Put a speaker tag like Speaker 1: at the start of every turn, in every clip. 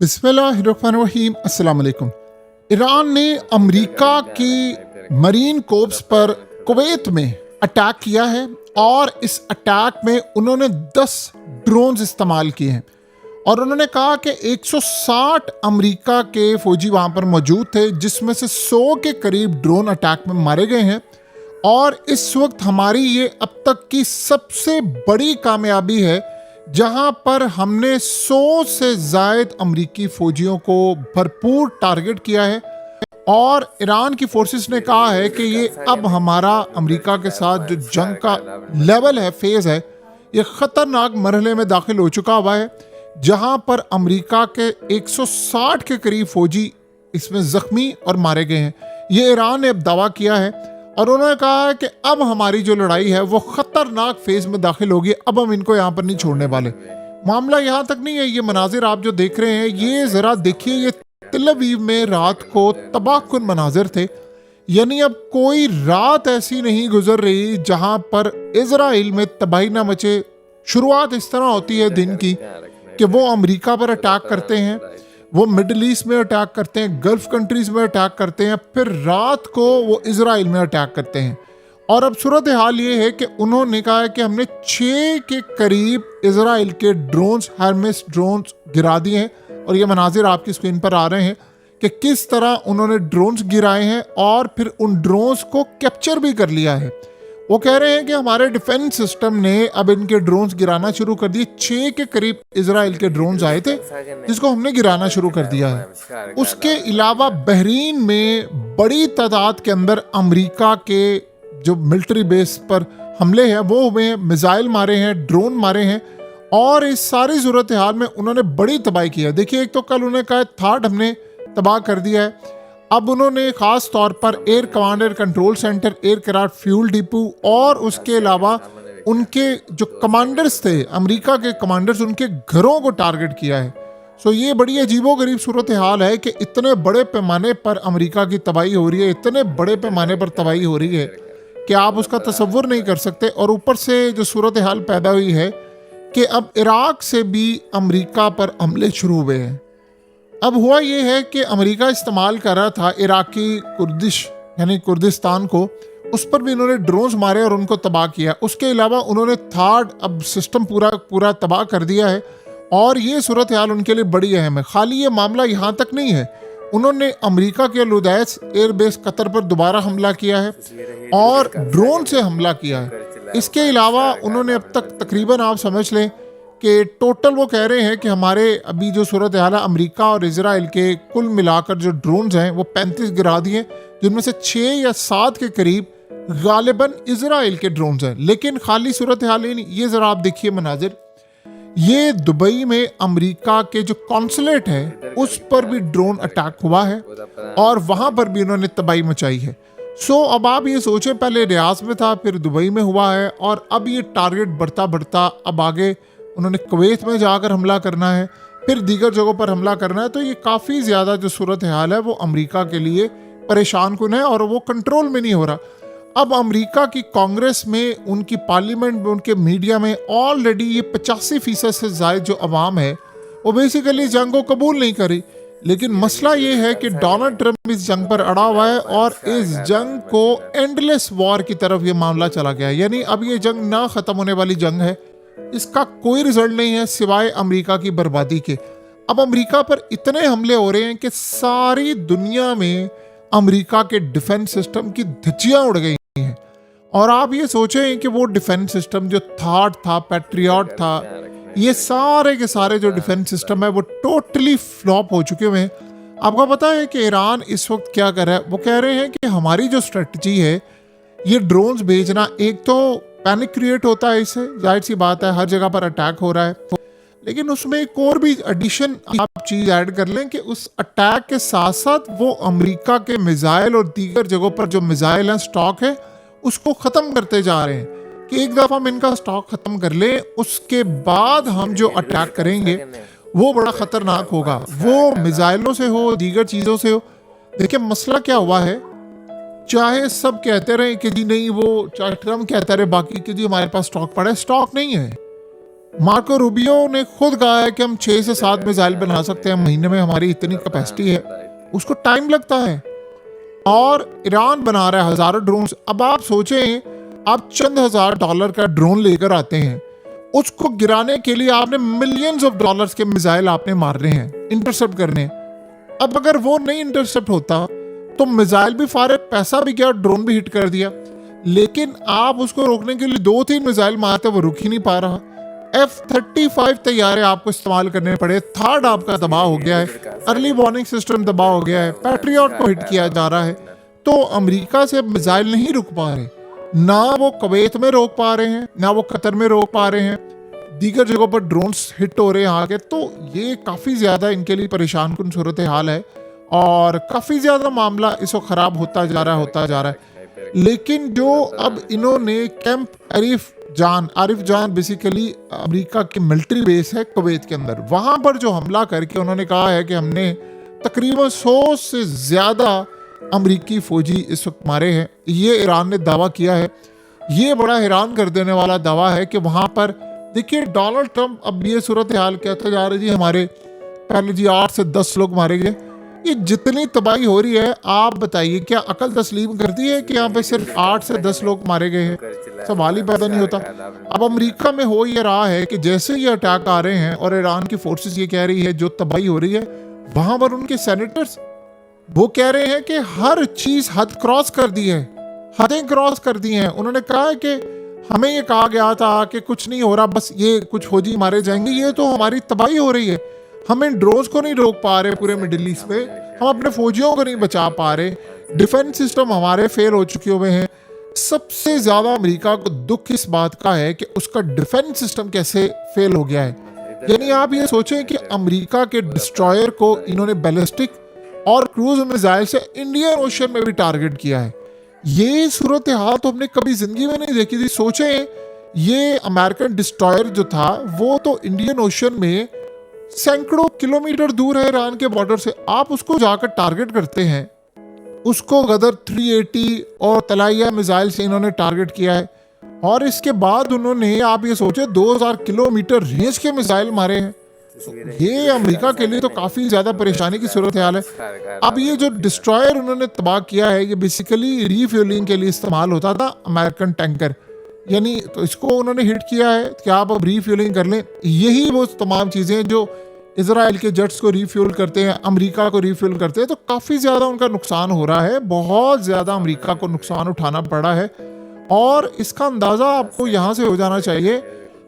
Speaker 1: बिस्मिल्लाहिर्रहमानिर्रहीम। अस्सलाम वालेकुम। ईरान ने अमेरिका की मरीन कोर्प्स पर कुवैत में अटैक किया है और इस अटैक में उन्होंने 10 ड्रोन्स इस्तेमाल किए हैं और उन्होंने कहा कि 160 अमेरिका के फौजी वहाँ पर मौजूद थे, जिसमें से 100 के करीब ड्रोन अटैक में मारे गए हैं। और इस वक्त हमारी ये अब तक की सबसे बड़ी कामयाबी है, जहां पर हमने 100 से ज़ायद अमरीकी फौजियों को भरपूर टारगेट किया है। और ईरान की फोर्सेस ने कहा है कि ये अब हमारा अमेरिका के साथ जो जंग का लेवल है, फेज़ है, ये ख़तरनाक मरहले में दाखिल हो चुका हुआ है, जहां पर अमेरिका के 160 के करीब फौजी इसमें ज़ख्मी और मारे गए हैं। ये ईरान ने अब दावा किया है और उन्होंने कहा है कि अब हमारी जो लड़ाई है वो ख़तरनाक फेज़ में दाखिल होगी, अब हम इनको यहाँ पर नहीं छोड़ने वाले। मामला यहाँ तक नहीं है, ये मनाजिर आप जो देख रहे हैं, ये ज़रा देखिए, ये तिल अवीव में रात को तबाहकुन मनाजिर थे। यानी अब कोई रात ऐसी नहीं गुजर रही जहाँ पर इजराइल में तबाही ना मचे। शुरुआत इस तरह होती है दिन की कि वो अमेरिका पर अटैक करते हैं, वो मिडल ईस्ट में अटैक करते हैं, गल्फ कंट्रीज़ में अटैक करते हैं, फिर रात को वो इजराइल में अटैक करते हैं। और अब सूरत हाल ये है कि उन्होंने कहा है कि हमने 6 के करीब इजराइल के ड्रोन्स, हर्मेस ड्रोन्स गिरा दिए हैं। और ये मनाजिर आपकी स्क्रीन पर आ रहे हैं कि किस तरह उन्होंने ड्रोन्स गिराए हैं और फिर उन ड्रोन्स को कैप्चर भी कर लिया है। वो कह रहे हैं कि हमारे डिफेंस सिस्टम ने अब इनके ड्रोन्स गिराना शुरू कर दिए। 6 के करीब इजराइल के ड्रोन्स आए थे जिसको हमने गिराना शुरू कर दिया है। उसके अलावा बहरीन में बड़ी तादाद के अंदर अमेरिका के जो मिलिट्री बेस पर हमले हैं वो हुए हैं, मिसाइल मारे हैं, ड्रोन मारे हैं। और इस सारी सूरत हाल में उन्होंने बड़ी तबाही की है। देखिए, एक तो कल उन्होंने कहा थाट हमने तबाह कर दिया है। अब उन्होंने ख़ास तौर पर air command air control centre, aircraft fuel depot और उसके अलावा उनके जो कमांडर्स थे, अमेरिका के कमांडर्स, उनके घरों को टारगेट किया है। सो ये बड़ी अजीबोगरीब सूरत हाल है कि इतने बड़े पैमाने पर अमेरिका की तबाही हो रही है, इतने बड़े पैमाने पर तबाही हो रही है कि आप उसका तसव्वुर नहीं कर सकते। और ऊपर से जो सूरत हाल पैदा हुई है कि अब इराक से भी अमेरिका पर हमले शुरू हुए हैं। अब हुआ ये है कि अमेरिका इस्तेमाल कर रहा था इराकी कुर्दिश यानी कुर्दिस्तान को, उस पर भी इन्होंने ड्रोन्स मारे और उनको तबाह किया। उसके अलावा उन्होंने थार्ड अब सिस्टम पूरा तबाह कर दिया है। और ये सूरत हाल उनके लिए बड़ी अहम है। खाली ये मामला यहाँ तक नहीं है, उन्होंने अमेरिका के लुदैस एयरबेस कतर पर दोबारा हमला किया है और ड्रोन से हमला किया है। इसके अलावा उन्होंने अब तक तकरीबन आप समझ लें कि टोटल वो कह रहे हैं कि हमारे अभी जो सूरत हाल है अमेरिका और इजराइल के कुल मिलाकर जो ड्रोन्स हैं वो 35 गिरा दिए, जिनमें से 6 या 7 के करीब गालिबन इजराइल के ड्रोन्स हैं। लेकिन खाली सूरत हाल ही नहीं, ये ज़रा आप देखिए मनाजिर, ये दुबई में अमेरिका के जो कॉन्सुलेट है उस पर भी ड्रोन अटैक हुआ है और वहाँ पर भी उन्होंने तबाही मचाई है। सो अब आप ये सोचें, पहले रियाज में था, फिर दुबई में हुआ है और अब ये टारगेट बढ़ता बढ़ता अब आगे उन्होंने कुवैत में जाकर हमला करना है, फिर दीगर जगहों पर हमला करना है। तो ये काफ़ी ज़्यादा जो सूरत हाल है वो अमेरिका के लिए परेशान कुन है और वो कंट्रोल में नहीं हो रहा। अब अमेरिका की कांग्रेस में, उनकी पार्लियामेंट में, उनके मीडिया में ऑलरेडी ये 85% से ज़ायद जो अवाम है वो बेसिकली जंग को कबूल नहीं करी। लेकिन मसला ये है कि डोनाल्ड ट्रंप इस जंग पर अड़ा हुआ है और इस जंग को एंडलेस वॉर की तरफ ये मामला चला गया है। यानी अब ये जंग ना ख़त्म होने वाली जंग है, इसका कोई रिजल्ट नहीं है सिवाय अमेरिका की बर्बादी के। अब अमेरिका पर इतने हमले हो रहे हैं कि सारी दुनिया में अमेरिका के डिफेंस सिस्टम की धज्जियां उड़ गई हैं। और आप ये सोचें कि वो डिफेंस सिस्टम जो थाट था, पैट्रियट था, ये सारे के सारे जो डिफेंस सिस्टम है वो टोटली फ्लॉप हो चुके हुए हैं। आपको पता है कि ईरान इस वक्त क्या कर रहा है? वो कह रहे हैं कि हमारी जो स्ट्रेटजी है, ये ड्रोन्स भेजना, एक तो पैनिक क्रिएट होता है, इससे जाहिर सी बात है हर जगह पर अटैक हो रहा है, लेकिन उसमें एक और भी एडिशन आप चीज़ ऐड कर लें कि उस अटैक के साथ साथ वो अमेरिका के मिसाइल और दीगर जगहों पर जो मिसाइल हैं, स्टॉक है, उसको ख़त्म करते जा रहे हैं कि एक दफ़ा हम इनका स्टॉक ख़त्म कर लें, उसके बाद हम जो अटैक करेंगे वो बड़ा ख़तरनाक होगा, वो मिसाइलों से हो, दीगर चीज़ों से हो। देखिए मसला क्या हुआ है, चाहे सब कहते रहे कि जी नहीं, वो चाहे ट्रम्प कहता रहे बाकी कि जी हमारे पास स्टॉक पड़ा है, स्टॉक नहीं है। मार्को रूबियो ने खुद कहा है कि हम 6 से 7 मिसाइल बना सकते हैं महीने में, हमारी इतनी कैपेसिटी है। उसको टाइम लगता है और ईरान बना रहा है हजारों ड्रोन्स। अब आप सोचें, आप चंद हजार डॉलर का ड्रोन लेकर आते हैं, उसको गिराने के लिए आपने मिलियंस ऑफ डॉलर्स के मिसाइल आपने मारने हैं, इंटरसेप्ट करने हैं। अब अगर वो नहीं इंटरसेप्ट होता तो मिसाइल भी फारिग, पैसा भी गया, ड्रोन भी हिट कर दिया। लेकिन आप उसको रोकने के लिए 2-3 मिसाइल मारते, वो रुक ही नहीं पा रहा। F-35 तैयारे आपको इस्तेमाल करने पड़े। थर्ड आपका तबाह हो गया है, अर्ली वार्निंग सिस्टम तबाह हो गया है, पैट्रियट को हिट किया जा रहा है। तो अमेरिका से मिसाइल नहीं रुक पा रहे, ना वो कुवैत में रोक पा रहे हैं, ना वो कतर में रोक पा रहे हैं, दीगर जगहों पर ड्रोन्स हिट हो रहे हैं आगे। तो ये काफ़ी ज़्यादा इनके लिए परेशान कुन सूरत हाल है और काफ़ी ज़्यादा मामला इस वक्त ख़राब होता जा रहा है। लेकिन जो अब इन्होंने कैंप आरिफ जान बेसिकली अमेरिका की मिलिट्री बेस है कुवैत के अंदर, वहां पर जो हमला करके उन्होंने कहा है कि हमने तकरीबन 100 से ज़्यादा अमेरिकी फौजी इस वक्त मारे हैं। ये ईरान ने दावा किया है। ये बड़ा हैरान कर देने वाला दावा है कि वहां पर देखिए डोनाल्ड ट्रंप, अब ये सूरत हाल कहता जा रहा है जी हमारे पहले जी 8 से 10 लोग मारे गए। ये जितनी तबाही हो रही है, आप बताइए क्या अकल तस्लीम करती है कि यहाँ पे सिर्फ 8 से 10 लोग मारे गए हैं? सवाल ही पैदा नहीं होता। अब अमेरिका में हो ये रहा है कि जैसे ये अटैक आ रहे हैं और ईरान की फोर्सेस ये कह रही है जो तबाही हो रही है, वहां पर उनके सेनेटर्स वो कह रहे हैं कि हर चीज हद क्रॉस कर दी है, हदें क्रॉस कर दी हैं। उन्होंने कहा है कि हमें ये कहा गया था कि कुछ नहीं हो रहा, बस ये कुछ फौजी मारे जाएंगे, ये तो हमारी तबाही हो रही है। हम इन ड्रोन्स को नहीं रोक पा रहे पूरे मिडिल ईस्ट में, हम अपने फौजियों को नहीं बचा पा रहे, डिफेंस सिस्टम हमारे फेल हो चुके हुए हैं। सबसे ज्यादा अमेरिका को दुख इस बात का है कि उसका डिफेंस सिस्टम कैसे फेल हो गया है। यानी आप ये सोचें कि अमेरिका के डिस्ट्रॉयर को इन्होंने बैलिस्टिक और क्रूज मिसाइल से इंडियन ओशन में भी टारगेट किया है। ये सूरत हाल तो हमने कभी जिंदगी में नहीं देखी थी। सोचें, ये अमेरिकन डिस्ट्रॉयर जो था वो तो इंडियन ओशन में सैकड़ों किलोमीटर दूर है ईरान के बॉर्डर से, आप उसको जाकर टारगेट करते हैं। उसको गदर 380 और तलाइया मिसाइल से इन्होंने टारगेट किया है और इसके बाद उन्होंने, आप ये सोचे, 2000 किलोमीटर रेंज के मिसाइल मारे हैं। ये अमेरिका के लिए तो काफ़ी ज़्यादा परेशानी की सूरत हाल है। अब ये जो डिस्ट्रॉयर उन्होंने तबाह किया है, ये बेसिकली रीफ्यूलिंग के लिए इस्तेमाल होता था अमेरिकन टैंकर, यानी तो इसको उन्होंने हिट किया है कि आप अब रीफ्यूलिंग कर लें। यही वो तमाम चीज़ें जो इजराइल के जेट्स को रीफ्यूल करते हैं, अमेरिका को रीफ्यूल करते हैं, तो काफ़ी ज़्यादा उनका नुकसान हो रहा है। बहुत ज़्यादा अमेरिका को नुकसान उठाना पड़ा है और इसका अंदाज़ा आपको यहाँ से हो जाना चाहिए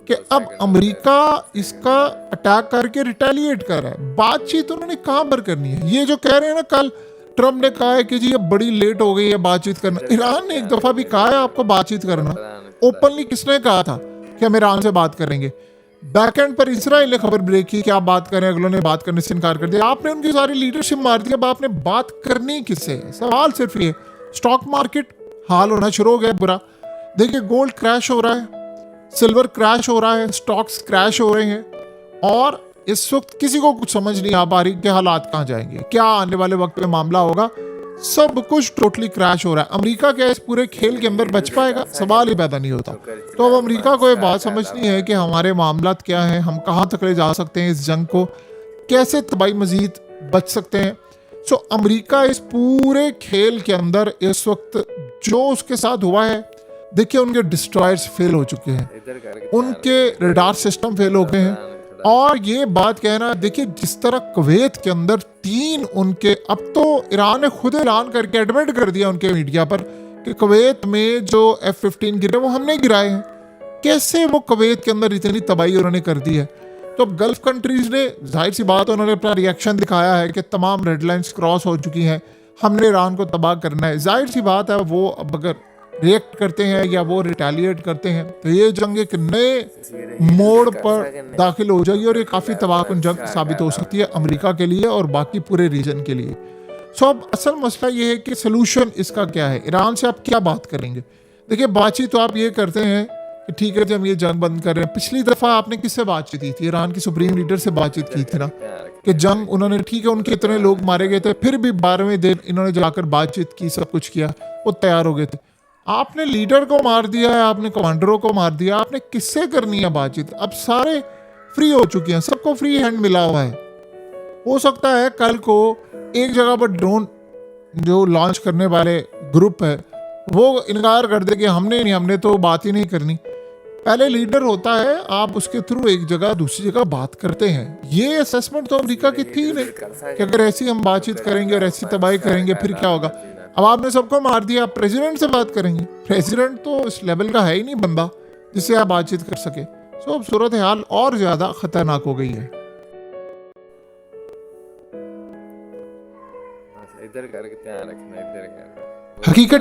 Speaker 1: कि अब अमेरिका इसका अटैक करके रिटेलिएट कर रहा है। बातचीत उन्होंने कहाँ पर करनी है? ये जो कह रहे हैं ना, कल ट्रम्प ने कहा है कि जी अब बड़ी लेट हो गई है बातचीत करना। ईरान ने एक दफ़ा भी कहा है आपको बातचीत करना? ओपनली किसने कहा था कि हम ईरान से बात करेंगे? बैकएंड पर इसराइल ने खबर ब्रेक की कि आप बात करें, अगलों ने बात करने से इनकार कर दिया। आपने उनकी सारी लीडरशिप मार दी, अब आपने बात करनी किससे? सवाल सिर्फ ये। स्टॉक मार्केट हाल होना शुरू हो गया बुरा। देखिए, गोल्ड क्रैश हो रहा है, सिल्वर क्रैश हो रहा है, स्टॉक्स क्रैश हो रहे हैं और इस वक्त किसी को कुछ समझ नहीं आ पा रही कि हालात कहाँ जाएंगे, क्या आने वाले वक्त में मामला होगा। सब कुछ टोटली क्रैश हो रहा है। अमेरिका क्या इस पूरे खेल के अंदर बच पाएगा? सवाल ही पैदा नहीं होता। तो अब अमेरिका को ये बात समझनी है कि हमारे मामलात क्या हैं, हम कहाँ तक ले जा सकते हैं, इस जंग को कैसे तबाही मजीद बच सकते हैं। सो अमेरिका इस पूरे खेल के अंदर इस वक्त जो उसके साथ हुआ है, देखिए उनके डिस्ट्रॉयर्स फेल हो चुके हैं, उनके रडार सिस्टम फेल हो गए हैं। और ये बात कहना, देखिए जिस तरह कुवैत के अंदर 3 उनके, अब तो ईरान ने खुद ऐलान करके एडमिट कर दिया उनके मीडिया पर कि कुवैत में जो F-15 गिरे वो हमने गिराए हैं। कैसे वो कुवैत के अंदर इतनी तबाही उन्होंने कर दी है? तो गल्फ कंट्रीज ने, जाहिर सी बात, उन्होंने अपना रिएक्शन दिखाया है कि तमाम रेड लाइन्स क्रॉस हो चुकी हैं, हमने ईरान को तबाह करना है। जाहिर सी बात है, वो अब अगर रिएक्ट करते हैं या वो रिटेलिएट करते हैं तो ये जंग एक नए मोड़ पर दाखिल हो जाएगी और ये काफ़ी तबाहकुन जंग साबित हो सकती है अमेरिका के लिए और बाकी पूरे रीजन के लिए। सो अब असल मसला ये है कि सलूशन इसका क्या है? ईरान से आप क्या बात करेंगे? देखिए, बातचीत तो आप ये करते हैं कि ठीक है जी हम ये जंग बंद कर रहे हैं। पिछली दफ़ा आपने किससे बातचीत की थी? ईरान की सुप्रीम लीडर से बातचीत की थी ना, कि जंग, उन्होंने, ठीक है उनके इतने लोग मारे गए थे, फिर भी 12वें दिन इन्होंने जाकर बातचीत की, सब कुछ किया, वो तैयार हो गए थे। आपने लीडर को मार दिया है, आपने कमांडरों को मार दिया, आपने किससे करनी है बातचीत? अब सारे फ्री हो चुके हैं, सबको फ्री हैंड मिला हुआ है। हो सकता है कल को एक जगह पर ड्रोन जो लॉन्च करने वाले ग्रुप है वो इनकार कर दे कि हमने तो बात ही नहीं करनी। पहले लीडर होता है, आप उसके थ्रू एक जगह दूसरी जगह बात करते हैं। ये असेसमेंट तो अमेरिका की थी ही नहीं कि अगर ऐसी हम बातचीत करेंगे और ऐसी तबाही करेंगे फिर क्या होगा। अब आपने सबको मार दिया, आप प्रेसिडेंट से बात करेंगे? प्रेसिडेंट तो इस लेवल का है ही नहीं बंदा जिससे आप बातचीत कर सके। सो अब सूरत हाल और ज्यादा खतरनाक हो गई है।
Speaker 2: इधर करके ध्यान रखना, इधर कर
Speaker 1: हकीकत